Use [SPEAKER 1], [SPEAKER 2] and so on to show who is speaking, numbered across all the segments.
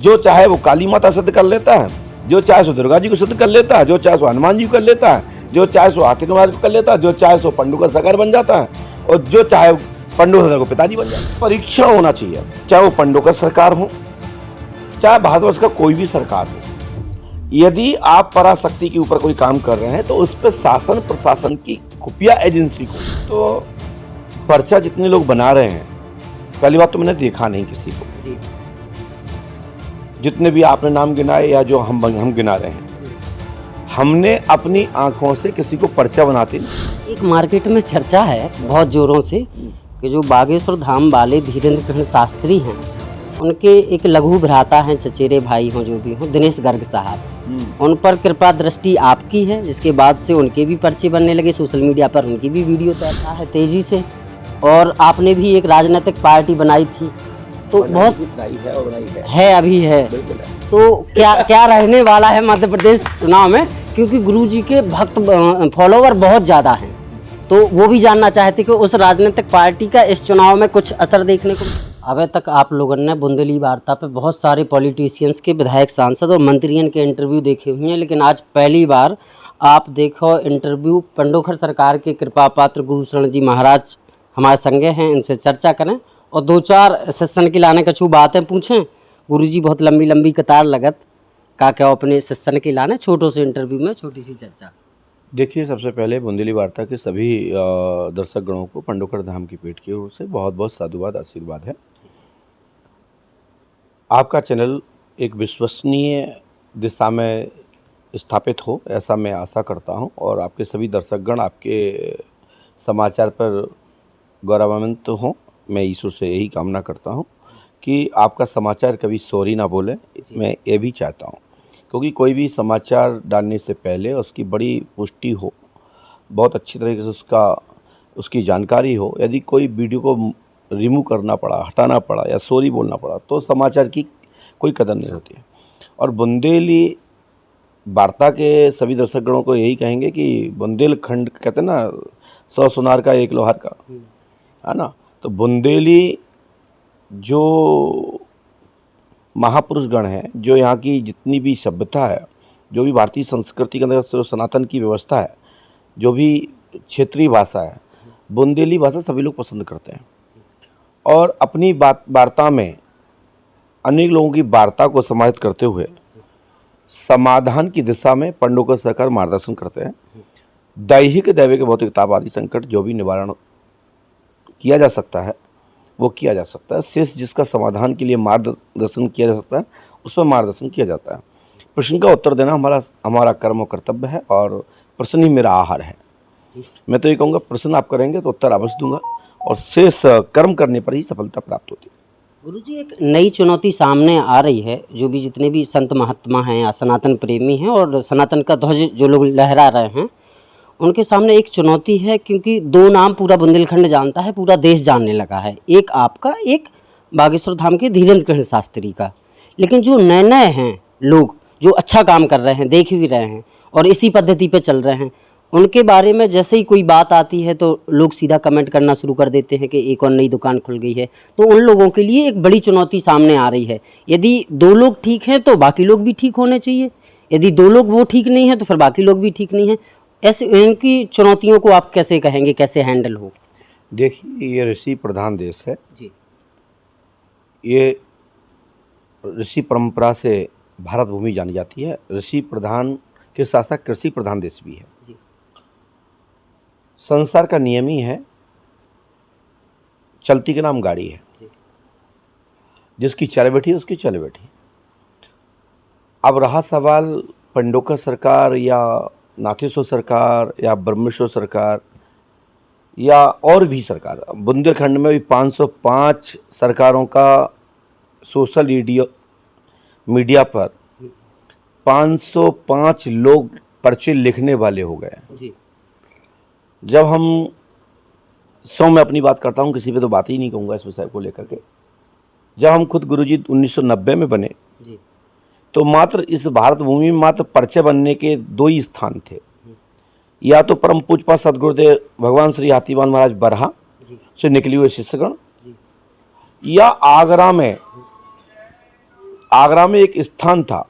[SPEAKER 1] जो चाहे वो काली माता सिद्ध कर लेता है, जो चाहे सो दुर्गा जी को सिद्ध कर लेता है, जो चाहे सो हनुमान जी को कर लेता है, जो चाहे सो हाथी महाराज को कर लेता है, जो चाहे सो पंडू का सगर बन जाता है, और जो चाहे पंडू का को पिताजी बन जाता है। परीक्षण होना चाहिए, चाहे वो पंडू का सरकार हो, चाहे भारतवर्ष का कोई भी सरकार हो। यदि आप पराशक्ति के ऊपर कोई काम कर रहे हैं तो उस पर शासन प्रशासन की खुफिया एजेंसी को, तो पर्चा जितने लोग बना रहे हैं, पहली बात तो मैंने देखा नहीं किसी को, जितने भी आपने नाम गिनाए या जो हम गिना रहे हैं, हमने अपनी आंखों से किसी को पर्चा बनाते नहीं।
[SPEAKER 2] एक मार्केट में चर्चा है बहुत जोरों से कि जो बागेश्वर धाम वाले धीरेन्द्र कृष्ण शास्त्री हैं, उनके एक लघु भ्राता हैं, चचेरे भाई हों जो भी हों, दिनेश गर्ग साहब, उन पर कृपा दृष्टि आपकी है, जिसके बाद से उनके भी पर्चे बनने लगे, सोशल मीडिया पर उनकी भी वीडियो तैरता है तेजी से, और आपने भी एक राजनीतिक पार्टी बनाई थी, तो बहुत है अभी है, तो क्या रहने वाला है मध्य प्रदेश चुनाव में, क्योंकि गुरुजी के भक्त फॉलोवर बहुत ज़्यादा हैं, तो वो भी जानना चाहते कि उस राजनीतिक पार्टी का इस चुनाव में कुछ असर देखने को। अभी तक आप लोगों ने बुंदेली वार्ता पे बहुत सारे पॉलिटिशियंस के, विधायक, सांसद और मंत्रियों के इंटरव्यू देखे हुए हैं, लेकिन आज पहली बार आप देखो इंटरव्यू पंडोखर सरकार के कृपा पात्र गुरुशरण जी महाराज हमारे संगे हैं, इनसे चर्चा करें और 2-4 सेशन की लाने कछु बातें पूछें। गुरुजी बहुत लंबी लंबी कतार लगत का क्या अपने सेशन की लाने, छोटो से इंटरव्यू में छोटी सी चर्चा।
[SPEAKER 1] देखिए, सबसे पहले बुंदेली वार्ता के सभी दर्शक गणों को पंडोखर धाम की पीठ की ओर से बहुत बहुत साधुवाद, आशीर्वाद है। आपका चैनल एक विश्वसनीय दिशा में स्थापित हो, ऐसा मैं आशा करता हूं, और आपके सभी दर्शकगण आपके समाचार पर गौरवान्वित हों। मैं ईश्वर से यही कामना करता हूं कि आपका समाचार कभी सॉरी ना बोले, मैं ये भी चाहता हूं, क्योंकि कोई भी समाचार डालने से पहले उसकी बड़ी पुष्टि हो, बहुत अच्छी तरीके से उसकी जानकारी हो। यदि कोई वीडियो को रिमूव करना पड़ा, हटाना पड़ा या सॉरी बोलना पड़ा, तो समाचार की कोई कदर नहीं होती है। और बुंदेली वार्ता के सभी दर्शकगणों को यही कहेंगे कि बुंदेलखंड कहते हैं ना, 100 सुनार का 1 लोहार का, है ना। तो बुंदेली जो महापुरुष गण हैं, जो यहाँ की जितनी भी सभ्यता है, जो भी भारतीय संस्कृति के अंदर सनातन की व्यवस्था है, जो भी क्षेत्रीय भाषा है, बुंदेली भाषा सभी लोग पसंद करते हैं। और अपनी वार्ता में अनेक लोगों की वार्ता को समाहित करते हुए समाधान की दिशा में पंडोखर सरकार मार्गदर्शन करते हैं। दैहिक, दैविक, भौतिक, ताप आदि संकट जो भी निवारण किया जा सकता है वो किया जा सकता है। शेष जिसका समाधान के लिए मार्गदर्शन किया जा सकता है, उस पर मार्गदर्शन किया जाता है। प्रश्न का उत्तर देना हमारा कर्म और कर्तव्य है, और प्रश्न ही मेरा आहार है। मैं तो ये कहूँगा, प्रश्न आप करेंगे तो उत्तर अवश्य दूंगा, और शेष कर्म करने पर ही सफलता प्राप्त होती है।
[SPEAKER 2] गुरुजी, एक नई चुनौती सामने आ रही है, जो भी जितने भी संत महात्मा हैं या सनातन प्रेमी हैं और सनातन का ध्वज जो लोग लहरा रहे हैं, उनके सामने एक चुनौती है, क्योंकि 2 नाम पूरा बुंदेलखंड जानता है, पूरा देश जानने लगा है, एक आपका, एक बागेश्वर धाम के धीरेन्द्र कृष्ण शास्त्री का। लेकिन जो नए नए हैं लोग, जो अच्छा काम कर रहे हैं, देख भी रहे हैं और इसी पद्धति पे चल रहे हैं, उनके बारे में जैसे ही कोई बात आती है तो लोग सीधा कमेंट करना शुरू कर देते हैं कि एक और नई दुकान खुल गई है। तो उन लोगों के लिए एक बड़ी चुनौती सामने आ रही है। यदि 2 लोग ठीक हैं तो बाकी लोग भी ठीक होने चाहिए, यदि 2 लोग वो ठीक नहीं हैं तो फिर बाकी लोग भी ठीक नहीं हैं। ऐसे इनकी चुनौतियों को आप कैसे कहेंगे, कैसे हैंडल हो?
[SPEAKER 1] देखिए, ये ऋषि प्रधान देश है
[SPEAKER 2] जी।
[SPEAKER 1] ये ऋषि परंपरा से भारत भूमि जानी जाती है। ऋषि प्रधान के साथ साथ कृषि प्रधान देश भी है।
[SPEAKER 2] जी।
[SPEAKER 1] संसार का नियम ही है, चलती के नाम गाड़ी है, जिसकी चल बैठी उसकी चल बैठी। अब रहा सवाल पंडोखर सरकार या नाथेश्वर सरकार या ब्रह्मेश्वर सरकार या और भी सरकार, बुंदेलखंड में भी 505 सरकारों का सोशल मीडिया पर 505 लोग पर्चे लिखने वाले हो गए।
[SPEAKER 2] जी।
[SPEAKER 1] जब हम 100 में अपनी बात करता हूँ, किसी पे तो बात ही नहीं कहूँगा इस विषय को लेकर के। जब हम खुद गुरुजी 1990 में बने,
[SPEAKER 2] जी।
[SPEAKER 1] तो मात्र इस भारत भूमि में मात्र पर्चे बनने के 2 ही स्थान थे, या तो परम पूज्य सदगुरुदेव भगवान श्री हाथीवान महाराज बरहा से निकली हुए शिष्यगण, या आगरा में आगरा में एक स्थान था,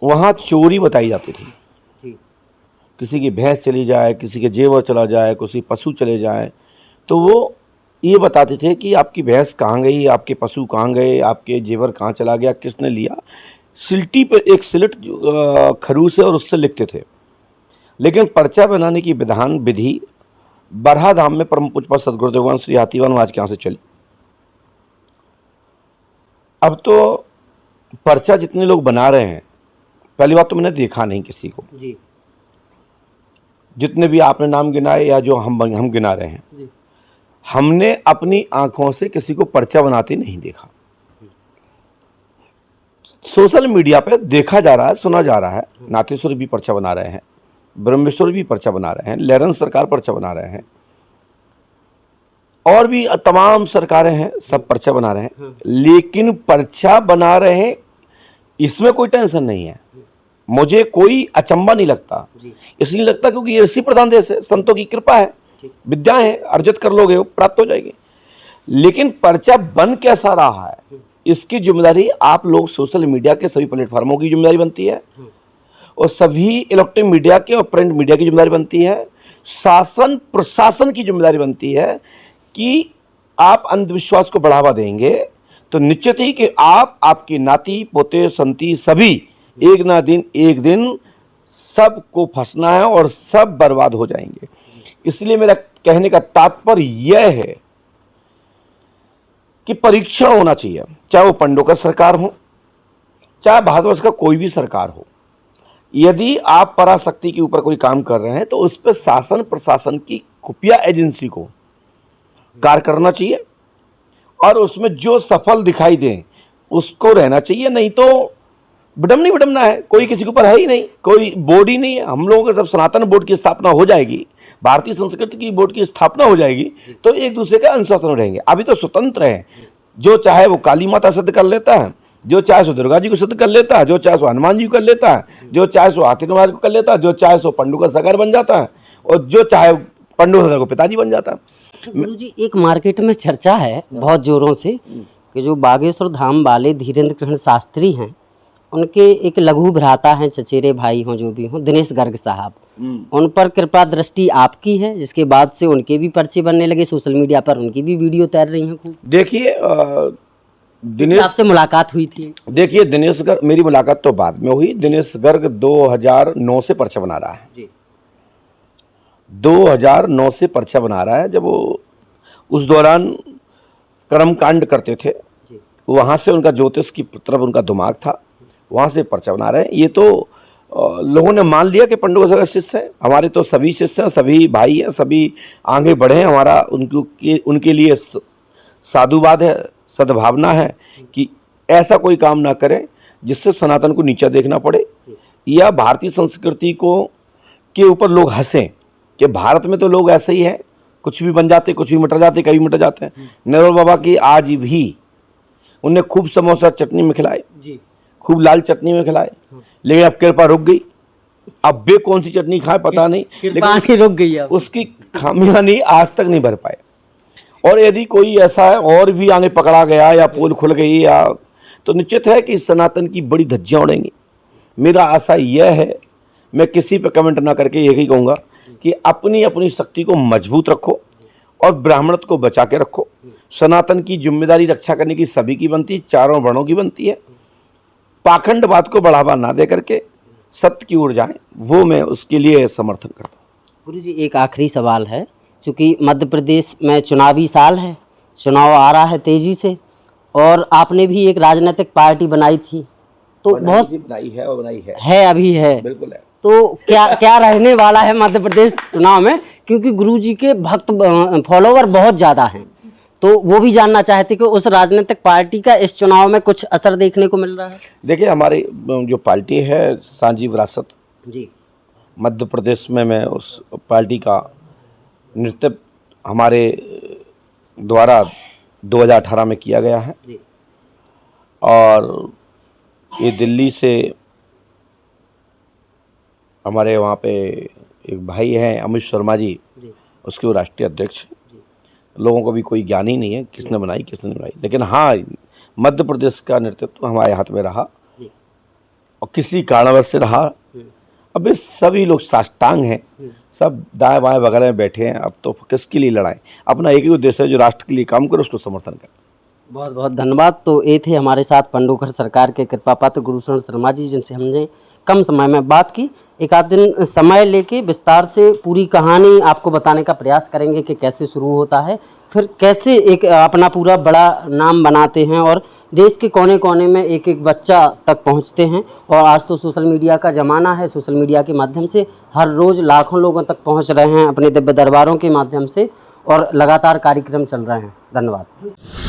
[SPEAKER 1] वहाँ चोरी बताई जाती थी।
[SPEAKER 2] जी
[SPEAKER 1] किसी की भैंस चली जाए, किसी के जेवर चला जाए, किसी पशु चले जाए, तो वो ये बताते थे कि आपकी भैंस कहाँ गई, आपके पशु कहाँ गए, आपके जेवर कहाँ चला गया, किसने लिया। सिल्टी पे एक स्लिट खरूस है और उससे लिखते थे। लेकिन पर्चा बनाने की विधि बरहा धाम में परम पूज्य पाद सदगुरु देवान श्री हाथीवान महाराज के यहाँ से चली। अब तो पर्चा जितने लोग बना रहे हैं, पहली बात तो मैंने देखा नहीं किसी को,
[SPEAKER 2] जी
[SPEAKER 1] जितने भी आपने नाम गिनाए या जो हम गिना रहे हैं,
[SPEAKER 2] जी
[SPEAKER 1] हमने अपनी आंखों से किसी को पर्चा बनाते नहीं देखा। सोशल मीडिया पे देखा जा रहा है, सुना जा रहा है, नाथेश्वर भी पर्चा बना रहे हैं, ब्रह्मेश्वर भी पर्चा बना रहे हैं, लहरन सरकार पर्चा बना रहे हैं, और भी तमाम सरकारें हैं, सब पर्चा बना रहे हैं। लेकिन पर्चा बना रहे हैं, इसमें कोई टेंशन नहीं है, मुझे कोई अचंभा नहीं लगता।
[SPEAKER 2] जी
[SPEAKER 1] इसलिए लगता क्योंकि ये ऋषि प्रधान देश है, संतों की कृपा है, विद्या है, अर्जित कर लोगे वो प्राप्त हो जाएगी। लेकिन पर्चा बन कैसा रहा है, इसकी जिम्मेदारी आप लोग सोशल मीडिया के सभी प्लेटफॉर्मों की जिम्मेदारी बनती है, और सभी इलेक्ट्रॉनिक मीडिया के और प्रिंट मीडिया की जिम्मेदारी बनती है, शासन प्रशासन की जिम्मेदारी बनती है कि आप अंधविश्वास को बढ़ावा देंगे तो निश्चित ही कि आप, आपकी नाती पोते संती सभी एक ना एक दिन सबको फंसना है और सब बर्बाद हो जाएंगे। इसलिए मेरा कहने का तात्पर्य यह है कि परीक्षण होना चाहिए, चाहे वो पंडों का सरकार हो, चाहे भारतवर्ष का कोई भी सरकार हो। यदि आप पराशक्ति के ऊपर कोई काम कर रहे हैं तो उस पर शासन प्रशासन की खुफिया एजेंसी को कार्य करना चाहिए, और उसमें जो सफल दिखाई दे उसको रहना चाहिए। नहीं तो विडम्बना है, कोई किसी के ऊपर है ही नहीं, कोई बोर्ड ही नहीं है। हम लोगों का जब सनातन बोर्ड की स्थापना हो जाएगी, भारतीय संस्कृति की बोर्ड की स्थापना हो जाएगी, तो एक दूसरे के अनुशासन में रहेंगे। अभी तो स्वतंत्र है, जो चाहे वो काली माता सिद्ध कर लेता है, जो चाहे सो दुर्गा जी को सिद्ध कर लेता है, जो चाहे सो हनुमान जी को कर लेता है, जो चाहे सो हाथी महाराज को कर लेता है, जो चाहे सो पंडू का सगर बन जाता है, और जो चाहे पंडू का पिताजी बन जाता है।
[SPEAKER 2] गुरुजी, एक मार्केट में चर्चा है बहुत जोरों से कि जो बागेश्वर धाम वाले धीरेन्द्र कृष्ण शास्त्री हैं, उनके एक लघु भ्राता हैं, चचेरे भाई हों जो भी हों, दिनेश गर्ग साहब, उन पर कृपा दृष्टि आपकी है, जिसके बाद से उनके भी पर्चे बनने लगे, सोशल मीडिया पर उनकी भी वीडियो तैर रही हैं खूब।
[SPEAKER 1] देखिए दिनेश,
[SPEAKER 2] आपसे मुलाकात हुई थी?
[SPEAKER 1] देखिए दिनेश गर्ग, मेरी मुलाकात तो बाद में हुई। दिनेश गर्ग 2009 से पर्चा बना रहा है
[SPEAKER 2] जी
[SPEAKER 1] 2009 से पर्चा बना रहा है। जब वो उस दौरान कर्मकांड करते थे,
[SPEAKER 2] जी
[SPEAKER 1] वहाँ से उनका ज्योतिष की तरफ उनका दिमाग था, वहाँ से पर्चा बना रहे हैं। ये तो लोगों ने मान लिया कि पंडू का शिष्य हैं, हमारे तो सभी शिष्य हैं, सभी भाई हैं, सभी आगे बढ़े हैं। हमारा उनके लिए साधुवाद है, सद्भावना है कि ऐसा कोई काम ना करें जिससे सनातन को नीचा देखना पड़े, या भारतीय संस्कृति को के ऊपर लोग हंसें कि भारत में तो लोग ऐसे ही हैं, कुछ भी बन जाते, कुछ भी मिट जाते, कभी मिट जाते हैं। नेहरू बाबा की आज भी उन्हें खूब समोसा चटनी में खिलाए,
[SPEAKER 2] जी
[SPEAKER 1] खूब लाल चटनी में खिलाए, लेकिन अब कृपा रुक गई। अब वे कौन सी चटनी खाए पता नहीं,
[SPEAKER 2] लेकिन रुक गई अब।
[SPEAKER 1] उसकी खामियां नहीं आज तक नहीं भर पाए। और यदि कोई ऐसा है और भी आगे पकड़ा गया या पोल खुल गई या, तो निश्चित है कि सनातन की बड़ी धज्जियां उड़ेंगी। मेरा आशा यह है, मैं किसी पे कमेंट ना करके यही कहूँगा कि अपनी अपनी शक्ति को मजबूत रखो और ब्राह्मणत्व को बचा के रखो। सनातन की जिम्मेदारी रक्षा करने की सभी की बनती है, चारों वर्णों की बनती है। पाखंडवाद को बढ़ावा ना दे करके सत्य की ओर जाएं, वो मैं उसके लिए समर्थन करता हूँ।
[SPEAKER 2] गुरुजी, एक आखिरी सवाल है, चूँकि मध्य प्रदेश में चुनावी साल है, चुनाव आ रहा है तेजी से, और आपने भी एक राजनीतिक पार्टी बनाई थी, तो बहुत
[SPEAKER 1] बनाई है और बनाई
[SPEAKER 2] है अभी है,
[SPEAKER 1] बिल्कुल है।
[SPEAKER 2] तो क्या रहने वाला है मध्य प्रदेश चुनाव में? क्योंकि गुरुजी के भक्त फॉलोवर बहुत ज़्यादा हैं, तो वो भी जानना चाहते कि उस राजनीतिक पार्टी का इस चुनाव में कुछ असर देखने को मिल रहा है।
[SPEAKER 1] देखिए, हमारी जो पार्टी है सांझी विरासत
[SPEAKER 2] जी
[SPEAKER 1] मध्य प्रदेश में, मैं उस पार्टी का नेतृत्व हमारे द्वारा 2018 में किया गया है,
[SPEAKER 2] जी
[SPEAKER 1] और ये दिल्ली से हमारे वहाँ पे एक भाई हैं अमित शर्मा जी,
[SPEAKER 2] जी
[SPEAKER 1] उसके वो राष्ट्रीय अध्यक्ष हैं। लोगों को भी कोई ज्ञान ही नहीं है किसने बनाई किसने नहीं बनाई। लेकिन हाँ, मध्य प्रदेश का नृत्यत्व हमारे हाथ में रहा
[SPEAKER 2] जी।
[SPEAKER 1] और किसी कारणवश से रहा। अब ये सभी लोग साष्टांग हैं, सब दाएं बाएं बगल में बैठे हैं। अब तो किसके लिए लड़ाएं? अपना एक ही उद्देश्य है, जो राष्ट्र के लिए काम करे उसको समर्थन करें।
[SPEAKER 2] बहुत बहुत धन्यवाद। तो ये थे हमारे साथ पंडोखर सरकार के कृपा पात्र गुरुशरण शर्मा जी, जिनसे हमने कम समय में बात की। एक आध दिन समय लेके विस्तार से पूरी कहानी आपको बताने का प्रयास करेंगे कि कैसे शुरू होता है, फिर कैसे एक अपना पूरा बड़ा नाम बनाते हैं और देश के कोने कोने में एक एक बच्चा तक पहुंचते हैं। और आज तो सोशल मीडिया का ज़माना है, सोशल मीडिया के माध्यम से हर रोज़ लाखों लोगों तक पहुंच रहे हैं अपने दिव्य दरबारों के माध्यम से, और लगातार कार्यक्रम चल रहे हैं। धन्यवाद।